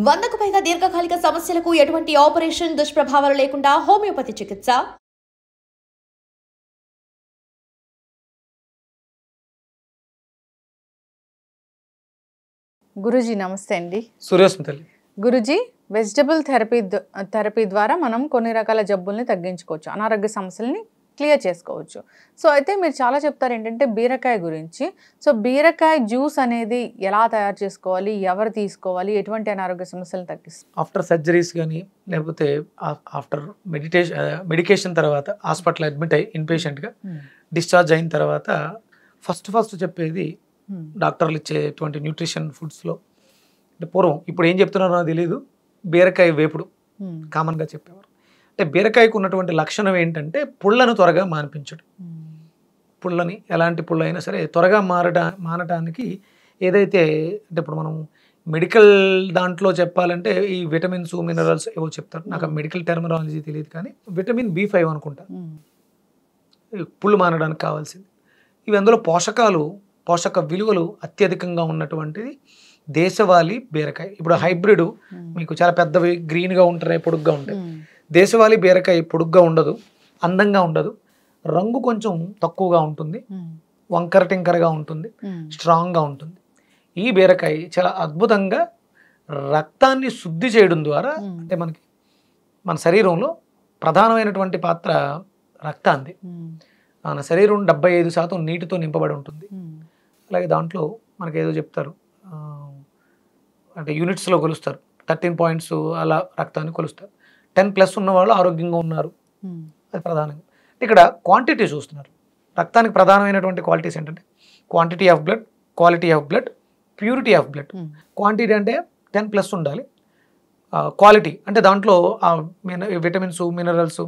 100కు పైగా దీర్ఘకాలిక సమస్యలకు ఎటువంటి ఆపరేషన్ దుష్ప్రభావాలు లేకుండా హోమియోపతి చికిత్స. గురుజీ నమస్తే అండి. సూర్యస్మితల్లి గురుజీ, వెజిటబుల్ థెరపీ ద్వారా మనం కొన్ని రకాల జబ్బుల్ని తగ్గించుకోవచ్చు, అనారోగ్య సమస్యల్ని క్లియర్ చేసుకోవచ్చు. సో అయితే మీరు చాలా చెప్తారు ఏంటంటే బీరకాయ గురించి. సో బీరకాయ జ్యూస్ అనేది ఎలా తయారు చేసుకోవాలి, ఎవరు తీసుకోవాలి, ఎటువంటి అనారోగ్య సమస్యలను తగ్గిస్తుంది? ఆఫ్టర్ సర్జరీస్ కానీ లేకపోతే ఆఫ్టర్ మెడికేషన్ తర్వాత హాస్పిటల్ అడ్మిట్ అయ్యి ఇన్పేషెంట్గా డిశ్చార్జ్ అయిన తర్వాత ఫస్ట్ చెప్పేది డాక్టర్లు ఇచ్చేటువంటి న్యూట్రిషన్ ఫుడ్స్లో అంటే పూర్వం ఇప్పుడు ఏం చెప్తున్నారో నాకు తెలియదు, బీరకాయ వేపుడు కామన్గా చెప్పేవారు. అంటే బీరకాయకు ఉన్నటువంటి లక్షణం ఏంటంటే పుళ్ళను త్వరగా మాన్పించడం. పుళ్ళని ఎలాంటి పుల్ల అయినా సరే త్వరగా మానటానికి ఏదైతే అంటే ఇప్పుడు మనం మెడికల్ దాంట్లో చెప్పాలంటే ఈ విటమిన్స్ మినరల్స్ ఏవో చెప్తారు, నాకు మెడికల్ టెర్మినాలజీ తెలియదు కానీ విటమిన్ B5 అనుకుంటా పుళ్ళు మానడానికి కావాల్సింది. ఇవి అందులో పోషక విలువలు అత్యధికంగా ఉన్నటువంటిది దేశవాళీ బీరకాయ. ఇప్పుడు హైబ్రిడ్ మీకు చాలా పెద్దవి గ్రీన్గా ఉంటాయి, పొడుగ్గా ఉంటాయి. దేశవాళీ బీరకాయ పొడుగ్గా ఉండదు, అందంగా ఉండదు, రంగు కొంచెం తక్కువగా ఉంటుంది, వంకర టింకరగా ఉంటుంది, స్ట్రాంగ్గా ఉంటుంది. ఈ బీరకాయ చాలా అద్భుతంగా రక్తాన్ని శుద్ధి చేయడం ద్వారా అంటే మన శరీరంలో ప్రధానమైనటువంటి పాత్ర రక్తాంది. మన శరీరం 75% నీటితో నింపబడి ఉంటుంది. అలాగే దాంట్లో మనకి ఏదో చెప్తారు అంటే యూనిట్స్లో కొలుస్తారు, 13 పాయింట్స్ అలా రక్తాన్ని కొలుస్తారు. 10+ ఉన్న వాళ్ళు ఆరోగ్యంగా ఉన్నారు, అది ప్రధానంగా. ఇక్కడ క్వాంటిటీ చూస్తున్నారు. రక్తానికి ప్రధానమైనటువంటి క్వాలిటీస్ ఏంటంటే quantity of blood, quality of blood, purity of blood. Quantity అంటే 10+ ఉండాలి, క్వాలిటీ అంటే దాంట్లో విటమిన్స్ మినరల్స్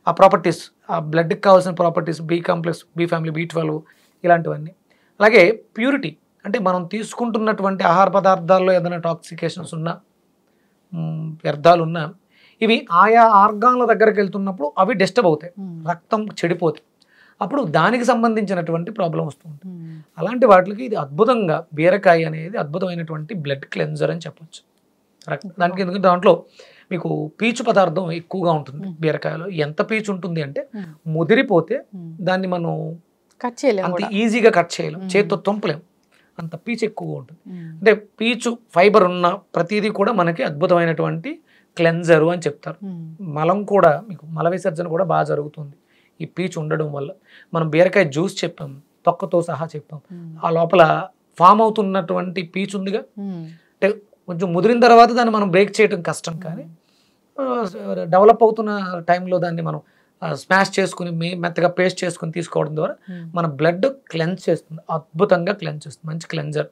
ఆ ప్రాపర్టీస్, ఆ బ్లడ్కి కావాల్సిన properties, B complex, B family, B12 ఇలాంటివన్నీ. అలాగే ప్యూరిటీ అంటే మనం తీసుకుంటున్నటువంటి ఆహార పదార్థాల్లో ఏదైనా టాక్సికేషన్స్ ఉన్నా, వ్యర్థాలు ఉన్నా, ఇవి ఆయా ఆర్గాన్ల దగ్గరికి వెళ్తున్నప్పుడు అవి డిస్టర్బ్ అవుతాయి, రక్తం చెడిపోతాయి, అప్పుడు దానికి సంబంధించినటువంటి ప్రాబ్లం వస్తుంది. అలాంటి వాటికి ఇది అద్భుతంగా బీరకాయ అనేది అద్భుతమైనటువంటి బ్లడ్ క్లెన్జర్ అని చెప్పొచ్చు. దానికి ఎందుకంటే దాంట్లో మీకు పీచు పదార్థం ఎక్కువగా ఉంటుంది బీరకాయలో. ఎంత పీచు ఉంటుంది అంటే ముదిరిపోతే దాన్ని మనం కట్ చేయలేము, అంత ఈజీగా కట్ చేయలేం, చేతితో తొంపలేం, అంత పీచు ఎక్కువగా ఉంటుంది. అంటే పీచు ఫైబర్ ఉన్న ప్రతిదీ కూడా మనకి అద్భుతమైనటువంటి క్లెన్జరు అని చెప్తారు. మలం కూడా మీకు మల విసర్జన కూడా బాగా జరుగుతుంది ఈ పీచు ఉండడం వల్ల. మనం బీరకాయ జ్యూస్ చెప్పాం, తొక్కతో సహా చెప్పాం. ఆ లోపల ఫామ్ అవుతున్నటువంటి పీచు ఉందిగా, అంటే కొంచెం ముదిరిన తర్వాత దాన్ని మనం బ్రేక్ చేయడం కష్టం, కానీ డెవలప్ అవుతున్న టైంలో దాన్ని మనం స్మాష్ చేసుకుని మెత్తగా పేస్ట్ చేసుకుని తీసుకోవడం ద్వారా మన బ్లడ్ క్లెన్స్ చేస్తుంది, అద్భుతంగా క్లెన్స్ చేస్తుంది, మంచి క్లెన్జర్.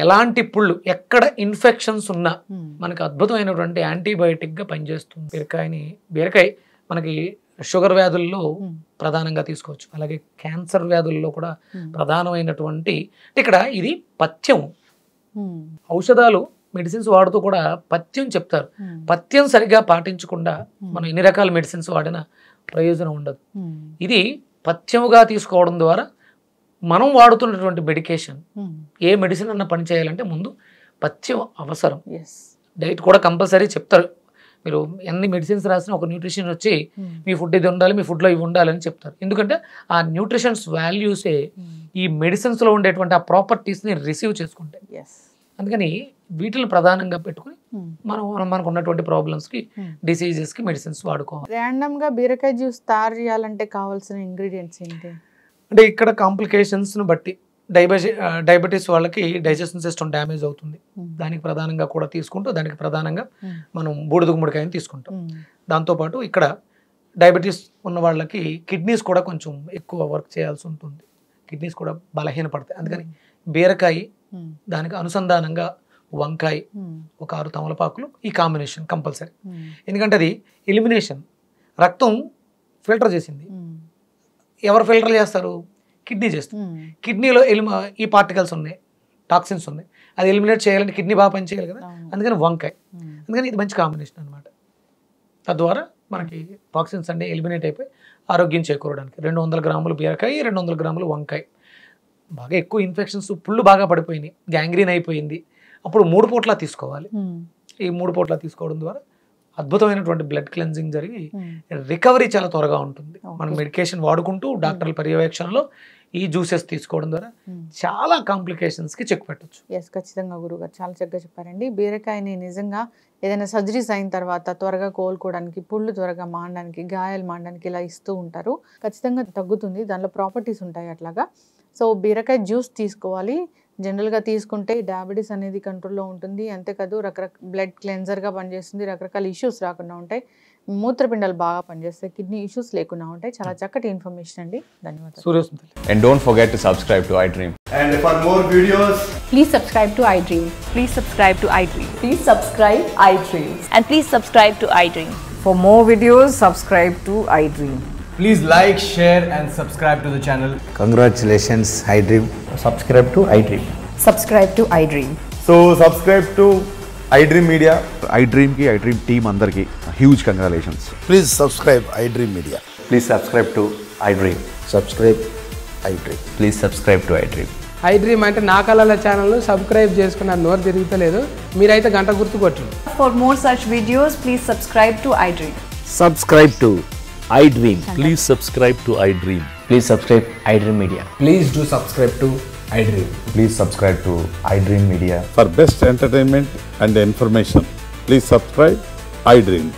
ఎలాంటి పుళ్ళు ఎక్కడ ఇన్ఫెక్షన్స్ ఉన్నా మనకి అద్భుతమైనటువంటి యాంటీబయాటిక్గా పనిచేస్తుంది. బీరకాయ మనకి షుగర్ వ్యాధుల్లో ప్రధానంగా తీసుకోవచ్చు, అలాగే క్యాన్సర్ వ్యాధుల్లో కూడా ప్రధానమైనటువంటి. ఇక్కడ ఇది పథ్యం, ఔషధాలు మెడిసిన్స్ వాడుతూ కూడా పథ్యం చెప్తారు. పథ్యం సరిగా పాటించకుండా మనం ఎన్ని రకాల మెడిసిన్స్ వాడినా ప్రయోజనం ఉండదు. ఇది పథ్యముగా తీసుకోవడం ద్వారా మనం వాడుతున్నటువంటి మెడికేషన్, ఏ మెడిసిన్ అన్నా పని చేయాలంటే ముందు పథ్యం అవసరం. డైట్ కూడా కంపల్సరీ చెప్తారు. మీరు ఎన్ని మెడిసిన్స్ రాసినా ఒక న్యూట్రిషన్ వచ్చి మీ ఫుడ్ ఇది ఉండాలి, మీ ఫుడ్లో ఇవి ఉండాలని చెప్తారు. ఎందుకంటే ఆ న్యూట్రిషన్స్ వాల్యూసే ఈ మెడిసిన్స్లో ఉండేటువంటి ఆ ప్రాపర్టీస్ని రిసీవ్ చేసుకుంటాయి. అందుకని వీటిని ప్రధానంగా పెట్టుకుని మనకు ఉన్నటువంటి ప్రాబ్లమ్స్కి, డిసీజెస్కి మెడిసిన్స్ వాడుకోవాలి. ర్యాండమ్గా బీరకాయ జ్యూస్ తయారు చేయాలంటే కావాల్సిన ఇంగ్రీడియంట్స్ ఏంటి అంటే ఇక్కడ కాంప్లికేషన్స్ని బట్టి డయాబెటీస్ వాళ్ళకి డైజెషన్ సిస్టమ్ డ్యామేజ్ అవుతుంది, దానికి ప్రధానంగా కూడా తీసుకుంటూ దానికి ప్రధానంగా మనం బూడిద గుమ్మడికాయని తీసుకుంటాం. దాంతోపాటు ఇక్కడ డయాబెటీస్ ఉన్న వాళ్ళకి కిడ్నీస్ కూడా కొంచెం ఎక్కువ వర్క్ చేయాల్సి ఉంటుంది, కిడ్నీస్ కూడా బలహీనపడతాయి. అందుకని బీరకాయ, దానికి అనుసంధానంగా వంకాయ, ఒక 6 తమలపాకులు, ఈ కాంబినేషన్ కంపల్సరీ. ఎందుకంటే అది ఎలిమినేషన్, రక్తం ఫిల్టర్ చేసింది. ఎవరు ఫిల్టర్ చేస్తారు? కిడ్నీ చేస్తుంది. కిడ్నీలో ఈ పార్టికల్స్ ఉన్నాయి, టాక్సిన్స్ ఉన్నాయి, అది ఎలిమినేట్ చేయాలంటే కిడ్నీ బాగా పని చేయాలి కదా, అందుకని వంకాయ. అందుకని ఇది మంచి కాంబినేషన్ అనమాట. తద్వారా మనకి టాక్సిన్స్ అన్నీ ఎలిమినేట్ అయిపోయి ఆరోగ్యం చేకూరడానికి 200 గ్రాములు బీరకాయ, 200 గ్రాములు వంకాయ. బాగా ఎక్కువ ఇన్ఫెక్షన్స్, పుళ్ళు బాగా పడిపోయినాయి, గ్యాంగ్రీన్ అయిపోయింది, అప్పుడు 3 పూట్లా తీసుకోవాలి. ఈ 3 పూట్ల తీసుకోవడం ద్వారా అద్భుతమైనటువంటి బ్లడ్ క్లెన్జింగ్ జరిగి రికవరీ చాలా త్వరగా ఉంటుంది. మనం మెడికేషన్ వాడుకుంటూ డాక్టర్ల పర్యవేక్షణలో ఈ జ్యూసెస్ తీసుకోవడం ద్వారా చాలా కాంప్లికేషన్స్కి చెక్ పెట్టచ్చు. ఎస్, ఖచ్చితంగా గురుగారు చాలా చక్కగా చెప్పారండి. బీరకాయని నిజంగా ఏదైనా సర్జరీస్ అయిన తర్వాత త్వరగా కోలుకోవడానికి, పుళ్ళు త్వరగా మానడానికి, గాయాలు మానడానికి ఇలా ఇస్తూ ఉంటారు. ఖచ్చితంగా తగ్గుతుంది, దానిలో ప్రాపర్టీస్ ఉంటాయి అట్లాగా. సో బీరకాయ జ్యూస్ తీసుకోవాలి. జనరల్గా తీసుకుంటే డయాబెటీస్ అనేది కంట్రోల్లో ఉంటుంది. అంతేకాదు రకరకాల బ్లడ్ క్లెన్జర్గా పనిచేస్తుంది, రకరకాల ఇష్యూస్ రాకుండా ఉంటాయి, మూత్రపిండాలు బాగా పనిచేస్తాయి, కిడ్నీ ఇష్యూస్ లేకుండా ఉంటాయి. చాలా చక్కటి ఇన్ఫర్మేషన్ అండి, ధన్యవాదాలు. And don't forget to subscribe to iDream. And for more videos, please subscribe to iDream. Please subscribe to iDream. Please subscribe iDream. And please subscribe to iDream. For more videos, subscribe to iDream. please like, share and subscribe to the channel. Congratulations, iDream. Subscribe to iDream. Subscribe to iDream. So subscribe to iDream Media. iDream ki iDream team andarki huge congratulations. Please subscribe iDream Media. Please subscribe to iDream. Subscribe iDream. Please subscribe to iDream. iDream అంటే నా కళల channel subscribe చేసుకున్నారు, నోరు తిరుగుతలేదు, మీరైతే గంట గుర్తు కొట్టండి. For more such videos, please subscribe to iDream. Subscribe to iDream. Please subscribe to iDream. Please subscribe iDream Media. Please do subscribe to iDream. Please subscribe to iDream Media. For best entertainment and information, please subscribe iDream.